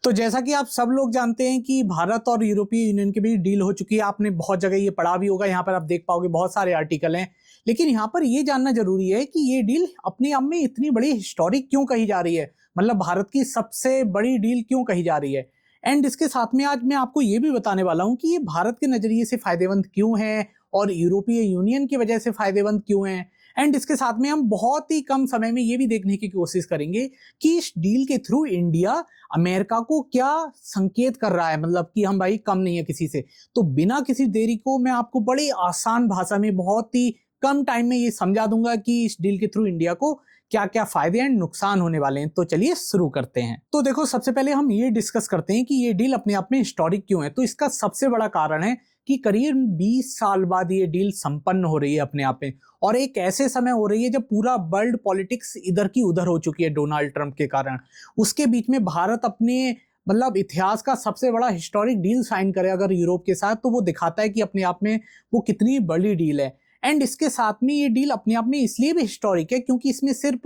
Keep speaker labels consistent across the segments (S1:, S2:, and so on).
S1: तो जैसा कि आप सब लोग जानते हैं कि भारत और यूरोपीय यूनियन के बीच डील हो चुकी है। आपने बहुत जगह ये पढ़ा भी होगा, यहाँ पर आप देख पाओगे बहुत सारे आर्टिकल हैं। लेकिन यहाँ पर ये जानना जरूरी है कि ये डील अपने आप में इतनी बड़ी हिस्टोरिक क्यों कही जा रही है, मतलब भारत की सबसे बड़ी डील क्यों कही जा रही है। एंड इसके साथ में आज मैं आपको ये भी बताने वाला हूँ कि ये भारत के नजरिए से फायदेमंद क्यों है और यूरोपीय यूनियन की वजह से फायदेमंद क्यों है। एंड इसके साथ में हम बहुत ही कम समय में ये भी देखने की कोशिश करेंगे कि इस डील के थ्रू इंडिया अमेरिका को क्या संकेत कर रहा है, मतलब कि हम भाई कम नहीं है किसी से। तो बिना किसी देरी को मैं आपको बड़ी आसान भाषा में बहुत ही कम टाइम में ये समझा दूंगा कि इस डील के थ्रू इंडिया को क्या क्या फायदे एंड नुकसान होने वाले हैं। तो चलिए शुरू करते हैं। तो देखो, सबसे पहले हम ये डिस्कस करते हैं कि ये डील अपने आप में हिस्टोरिक क्यों है। तो इसका सबसे बड़ा कारण है कि करीब 20 साल बाद ये डील संपन्न हो रही है अपने आप में, और एक ऐसे समय हो रही है जब पूरा वर्ल्ड पॉलिटिक्स इधर की उधर हो चुकी है डोनाल्ड ट्रंप के कारण। उसके बीच में भारत अपने मतलब इतिहास का सबसे बड़ा हिस्टोरिक डील साइन करे अगर यूरोप के साथ, तो वो दिखाता है कि अपने आप में वो कितनी बड़ी डील है। एंड इसके साथ में ये डील अपने आप में इसलिए भी हिस्टोरिक है क्योंकि इसमें सिर्फ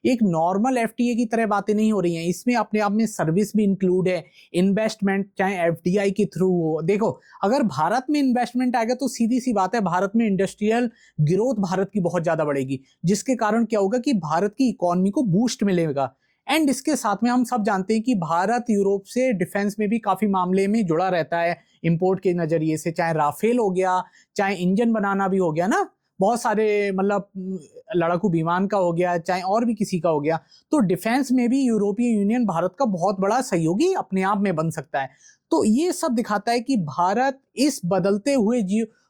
S1: एक नॉर्मल एफटीए की तरह बातें नहीं हो रही हैं, इसमें अपने आप में सर्विस भी इंक्लूड है, इन्वेस्टमेंट चाहे एफडीआई के थ्रू हो। देखो, अगर भारत में इन्वेस्टमेंट आएगा तो सीधी सी बात है भारत में इंडस्ट्रियल ग्रोथ भारत की बहुत ज्यादा बढ़ेगी, जिसके कारण क्या होगा कि भारत की इकोनॉमी को बूस्ट मिलेगा। एंड इसके साथ में हम सब जानते हैं कि भारत यूरोप से डिफेंस में भी काफी मामले में जुड़ा रहता है इंपोर्ट के नजरिए से, चाहे राफेल हो गया, चाहे इंजन बनाना भी हो गया ना, बहुत सारे मतलब लड़ाकू विमान का हो गया, चाहे और भी किसी का हो गया। तो डिफेंस में भी यूरोपीय यूनियन भारत का बहुत बड़ा सहयोगी अपने आप में बन सकता है। तो ये सब दिखाता है कि भारत इस बदलते हुए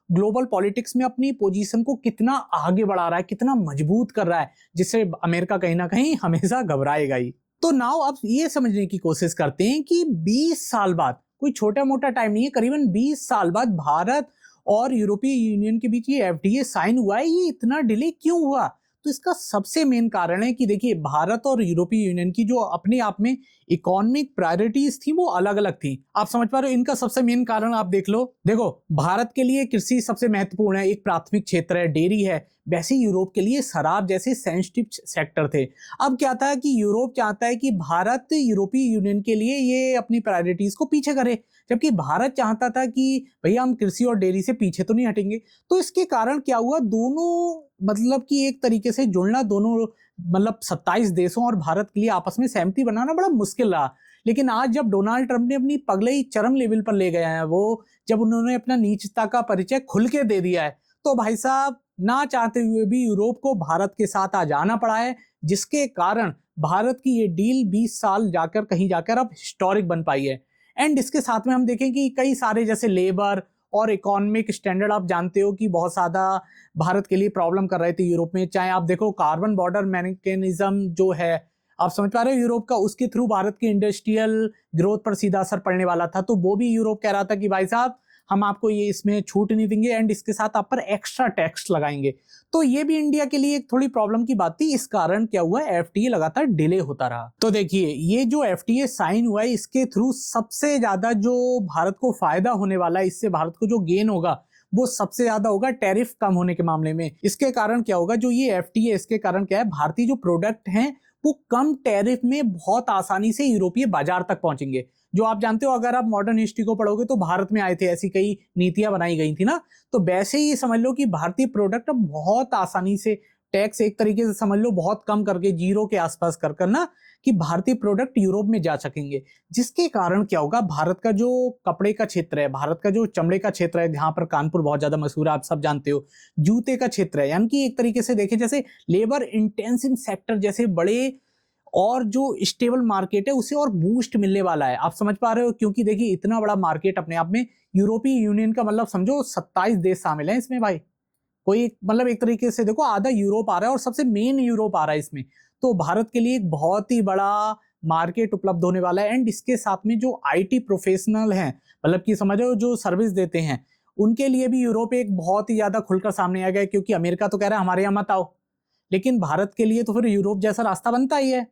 S1: ग्लोबल पॉलिटिक्स में अपनी पोजीशन को कितना आगे बढ़ा रहा है, कितना मजबूत कर रहा है, जिससे अमेरिका कहीं ना कहीं हमेशा घबराएगा ही। तो नाउ अब ये समझने की कोशिश करते हैं कि 20 साल बाद, कोई छोटा मोटा टाइम नहीं है, करीबन 20 साल बाद भारत और यूरोपीय यूनियन के बीच ये एफडीए साइन हुआ है। ये इतना डिले क्यों हुआ? तो इसका सबसे मेन कारण है कि देखिए, भारत और यूरोपीय यूनियन की जो अपने आप में इकोनॉमिक प्रायोरिटीज थी वो अलग अलग थी। आप समझ पा रहे हो? इनका सबसे मेन कारण आप देख लो। देखो, भारत के लिए कृषि सबसे महत्वपूर्ण है, एक प्राथमिक क्षेत्र है, डेयरी है। वैसे यूरोप के लिए शराब जैसे सेंसिटिव सेक्टर थे। अब क्या था कि यूरोप चाहता है कि भारत यूरोपीय यूनियन के लिए ये अपनी प्रायोरिटीज को पीछे करे, जबकि भारत चाहता था कि भैया हम कृषि और डेयरी से पीछे तो नहीं हटेंगे। तो इसके कारण क्या हुआ, दोनों मतलब कि एक तरीके से जुड़ना, दोनों मतलब 27 देशों और भारत के लिए आपस में सहमति बनाना बड़ा मुश्किल रहा। लेकिन आज जब डोनाल्ड ट्रंप ने अपनी पगलई चरम लेवल पर ले गया है, वो जब उन्होंने अपना नीचता का परिचय खुल के दे दिया है, तो भाई साहब ना चाहते हुए भी यूरोप को भारत के साथ आ जाना पड़ा है, जिसके कारण भारत की ये डील 20 साल जाकर कहीं जाकर अब हिस्टोरिक बन पाई है। एंड इसके साथ में हम देखें कि कई सारे जैसे लेबर और इकोनॉमिक स्टैंडर्ड, आप जानते हो कि बहुत ज्यादा भारत के लिए प्रॉब्लम कर रहे थे यूरोप में। चाहे आप देखो कार्बन बॉर्डर मैकेनिज्म जो है, आप समझ पा रहे हो यूरोप का, उसके थ्रू भारत की इंडस्ट्रियल ग्रोथ पर सीधा असर पड़ने वाला था। तो वो भी यूरोप कह रहा था कि भाई साहब हम आपको ये इसमें छूट नहीं देंगे एंड इसके साथ आप पर एक्स्ट्रा टैक्स लगाएंगे। तो ये भी इंडिया के लिए एक थोड़ी प्रॉब्लम की बात थी। इस कारण क्या हुआ, एफटीए लगातार डिले होता रहा। तो देखिए, ये जो एफटीए साइन हुआ है, इसके थ्रू सबसे ज्यादा जो भारत को फायदा होने वाला है, इससे भारत को जो गेन होगा वो सबसे ज्यादा होगा टैरिफ कम होने के मामले में। इसके कारण क्या होगा, जो ये एफटीए, इसके कारण क्या है, भारतीय जो प्रोडक्ट हैं वो कम टैरिफ में बहुत आसानी से यूरोपीय बाजार तक पहुंचेंगे। जो आप जानते हो, अगर आप मॉडर्न हिस्ट्री को पढ़ोगे तो भारत में आए थे, ऐसी कई नीतियां बनाई गई थी ना। तो वैसे ही समझ लो कि भारतीय प्रोडक्ट अब बहुत आसानी से टैक्स एक तरीके से समझ लो बहुत कम करके, जीरो के आसपास कर करना, कि भारतीय प्रोडक्ट यूरोप में जा सकेंगे। जिसके कारण क्या होगा, भारत का जो कपड़े का क्षेत्र है, भारत का जो चमड़े का क्षेत्र है, जहां पर कानपुर बहुत ज्यादा मशहूर है, आप सब जानते हो, जूते का क्षेत्र है, यानी कि एक तरीके से देखें जैसे लेबर इंटेंसिव सेक्टर जैसे बड़े और जो स्टेबल मार्केट है उसे और बूस्ट मिलने वाला है। आप समझ पा रहे हो? क्योंकि देखिए, इतना बड़ा मार्केट अपने आप में, यूरोपीय यूनियन का मतलब समझो 27 देश शामिल है इसमें भाई। कोई मतलब एक तरीके से देखो आधा यूरोप आ रहा है और सबसे मेन यूरोप आ रहा है इसमें। तो भारत के लिए एक बहुत ही बड़ा मार्केट उपलब्ध होने वाला है। एंड इसके साथ में जो आईटी प्रोफेशनल हैं, मतलब कि समझो जो सर्विस देते हैं, उनके लिए भी यूरोप एक बहुत ही ज्यादा खुलकर सामने आ गया है। क्योंकि अमेरिका तो कह रहा है हमारे यहाँ मत आओ, लेकिन भारत के लिए तो फिर यूरोप जैसा रास्ता बनता ही है।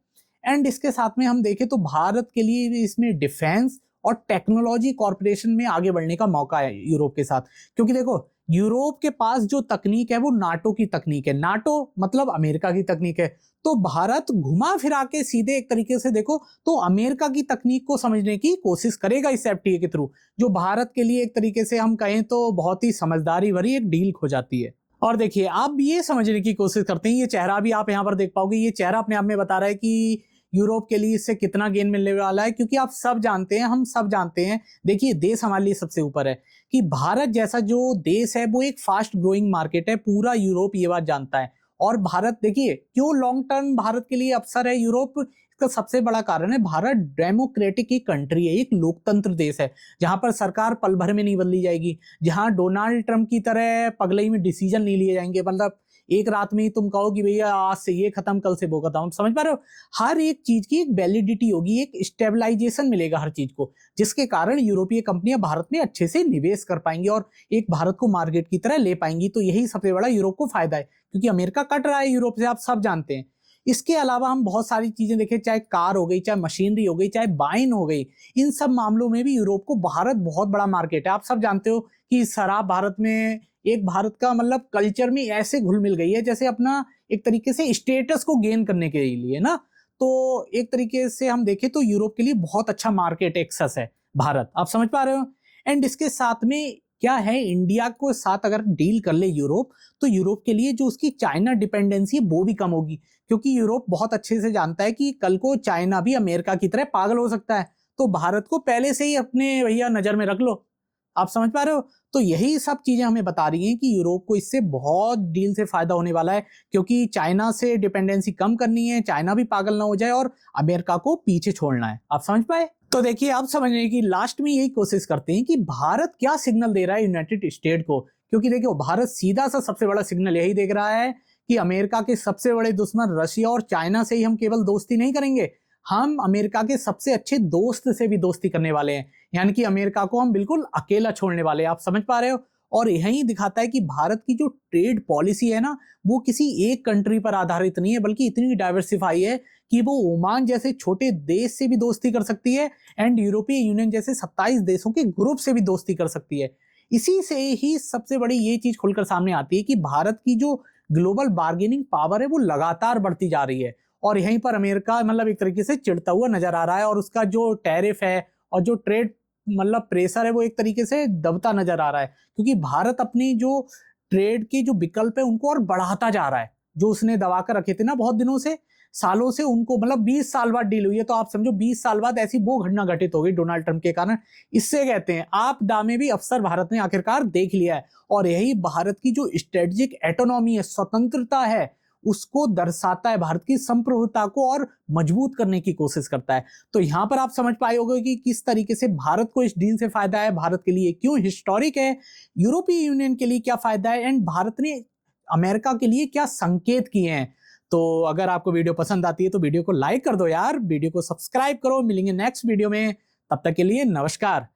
S1: एंड इसके साथ में हम देखें तो भारत के लिए भी इसमें डिफेंस और टेक्नोलॉजी कॉर्पोरेशन में आगे बढ़ने का मौका है यूरोप के साथ। क्योंकि देखो, यूरोप के पास जो तकनीक है वो नाटो की तकनीक है, नाटो मतलब अमेरिका की तकनीक है। तो भारत घुमा फिरा के सीधे एक तरीके से देखो तो अमेरिका की तकनीक को समझने की कोशिश करेगा इस एफटीए के थ्रू, जो भारत के लिए एक तरीके से हम कहें तो बहुत ही समझदारी भरी एक डील हो जाती है। और देखिए आप ये समझने की कोशिश करते हैं, ये चेहरा भी आप यहाँ पर देख पाओगे, ये चेहरा अपने आप में बता रहा है कि यूरोप के लिए इससे कितना गेन मिलने वाला है, क्योंकि आप सब जानते हैं, हम सब जानते हैं, देखिए देश हमारे लिए सबसे ऊपर है कि भारत जैसा जो देश है वो एक फास्ट ग्रोइंग मार्केट है, पूरा यूरोप ये बात जानता है। और भारत देखिए क्यों लॉन्ग टर्म भारत के लिए अवसर है यूरोप, इसका सबसे बड़ा कारण है भारत डेमोक्रेटिक की कंट्री है, एक लोकतंत्र देश है जहां पर सरकार पल भर में नहीं बदली जाएगी, जहां डोनाल्ड ट्रंप की तरह पगलई में डिसीजन नहीं लिए जाएंगे, मतलब एक रात में ही तुम कहो कि भैया आज से ये खत्म कल से वो खत्म, समझ पा रहे हो। हर एक चीज की एक वैलिडिटी होगी, एक स्टेबलाइजेशन मिलेगा हर चीज को, जिसके कारण यूरोपीय कंपनियां भारत में अच्छे से निवेश कर पाएंगी और एक भारत को मार्केट की तरह ले पाएंगी। तो यही सबसे बड़ा यूरोप को फायदा है, क्योंकि अमेरिका कट रहा है यूरोप से, आप सब जानते हैं। इसके अलावा हम बहुत सारी चीजें देखें, चाहे कार हो गई, चाहे मशीनरी हो गई, चाहे वाइन हो गई, इन सब मामलों में भी यूरोप को भारत बहुत बड़ा मार्केट है। आप सब जानते हो कि शराब भारत में एक भारत का मतलब कल्चर में ऐसे घुल मिल गई है जैसे अपना एक तरीके से स्टेटस को गेन करने के लिए ना। तो एक तरीके से हम देखें तो यूरोप के लिए बहुत अच्छा मार्केट एक्सेस है भारत, आप समझ पा रहे हो। एंड इसके साथ में क्या है, इंडिया को साथ अगर डील कर ले यूरोप, तो यूरोप के लिए जो उसकी चाइना डिपेंडेंसी है वो भी कम होगी, क्योंकि यूरोप बहुत अच्छे से जानता है कि कल को चाइना भी अमेरिका की तरह पागल हो सकता है। तो भारत को पहले से ही अपने भैया नजर में रख लो, आप समझ पा रहे हो। तो यही सब चीजें हमें बता रही हैं कि यूरोप को इससे बहुत डील से फायदा होने वाला है, क्योंकि चाइना से डिपेंडेंसी कम करनी है, चाइना भी पागल ना हो जाए और अमेरिका को पीछे छोड़ना है, आप समझ पाए। तो देखिए आप समझने की लास्ट में यही कोशिश करते हैं कि भारत क्या सिग्नल दे रहा है यूनाइटेड स्टेट को, क्योंकि देखिए भारत सीधा सा सबसे बड़ा सिग्नल यही देख रहा है कि अमेरिका के सबसे बड़े दुश्मन रशिया और चाइना से ही हम केवल दोस्ती नहीं करेंगे, हम अमेरिका के सबसे अच्छे दोस्त से भी दोस्ती करने वाले हैं, यानी कि अमेरिका को हम बिल्कुल अकेला छोड़ने वाले हैं, आप समझ पा रहे हो। और यही दिखाता है कि भारत की जो ट्रेड पॉलिसी है ना, वो किसी एक कंट्री पर आधारित नहीं है, बल्कि इतनी डाइवर्सिफाई है कि वो ओमान जैसे छोटे देश से भी दोस्ती कर सकती है एंड यूरोपीय यूनियन जैसे 27 देशों के ग्रुप से भी दोस्ती कर सकती है। इसी से ही सबसे बड़ी ये चीज खुलकर सामने आती है कि भारत की जो ग्लोबल बार्गेनिंग पावर है वो लगातार बढ़ती जा रही है, और यहीं पर अमेरिका मतलब एक तरीके से चिढ़ता हुआ नजर आ रहा है, और उसका जो टैरिफ है और जो ट्रेड मतलब प्रेशर है वो एक तरीके से दबता नजर आ रहा है, क्योंकि भारत अपनी जो ट्रेड के जो विकल्प है उनको और बढ़ाता जा रहा है, जो उसने दबा कर रखे थे ना बहुत दिनों से, सालों से, उनको मतलब 20 साल बाद डील हुई है, तो आप समझो 20 साल बाद ऐसी वो घटना घटित हो गई डोनाल्ड ट्रंप के कारण। इससे कहते हैं आपदा में भी अवसर भारत ने आखिरकार देख लिया है, और यही भारत की जो स्ट्रेटेजिक एटोनॉमी है, स्वतंत्रता है, उसको दर्शाता है, भारत की संप्रभुता को और मजबूत करने की कोशिश करता है। तो यहां पर आप समझ पाए होंगे कि किस तरीके से भारत को इस डील से फायदा है, भारत के लिए क्यों हिस्टोरिक है, यूरोपीय यूनियन के लिए क्या फायदा है, एंड भारत ने अमेरिका के लिए क्या संकेत किए हैं। तो अगर आपको वीडियो पसंद आती है तो वीडियो को लाइक कर दो यार, वीडियो को सब्सक्राइब करो, मिलेंगे नेक्स्ट वीडियो में, तब तक के लिए नमस्कार।